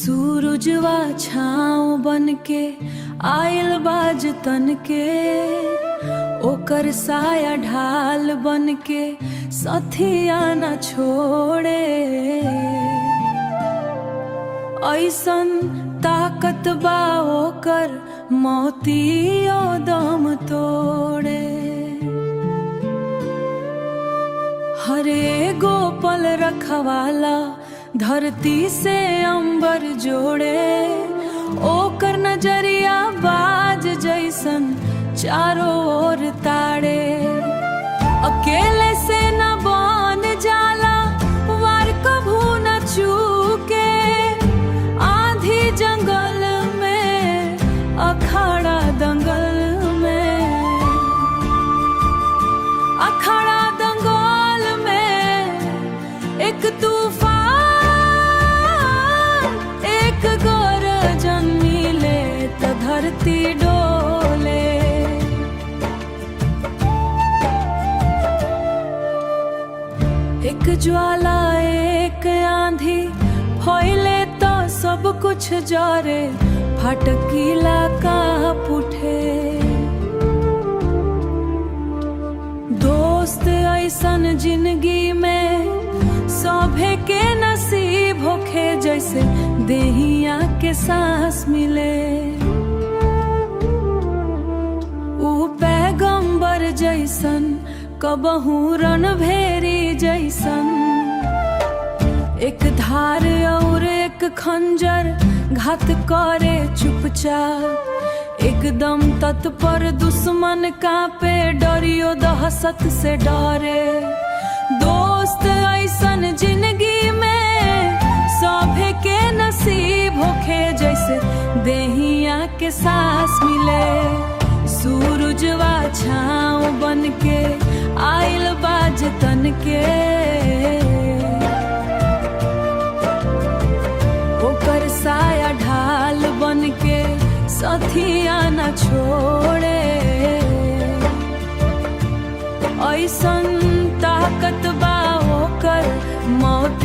सूरजवा छाँव बन के आयल बाज तन के, ओकर साया ढाल बन के सथिया न छोड़े। ऐसन ताकत बा ओकर मोतियो दम तोड़े। हरे गो पल रखवाला धरती से अंबर जोड़े, ओकर नजरिया बाज जैसन चारों ओर ताड़े। अकेले से न बन जाला वार कभू न चूके, आधी जंगल में अखाड़ा दंगल में, अखाड़ा दंगल में एक तूफान एक गरजन मिले त धरती डोले। एक ज्वाला एक आंधी फैले तो सब कुछ जरे, फटकीला काँप उठे। दोस्त ऐसन जिंदगी में सभे के नसीब होखे, जैसे देहिया के सांस मिले। ऊ पैगंबर जैसन कबहू रणभेरी जैसन, एक धार और एक खंजर घात करे चुपचाप। एकदम तत्पर दुश्मन कांपे, डरियो दहशत से डरे। दोस्त ऐसन जिंदगी में सभे के नसीब होखे, जैसे देहिया के सांस मिले। सूरजवा छाँव बन के आइल बाज तन के, ओकर साया ढाल बन के सथिया न छोड़े। ऐसन ताकत बा ओकर मौत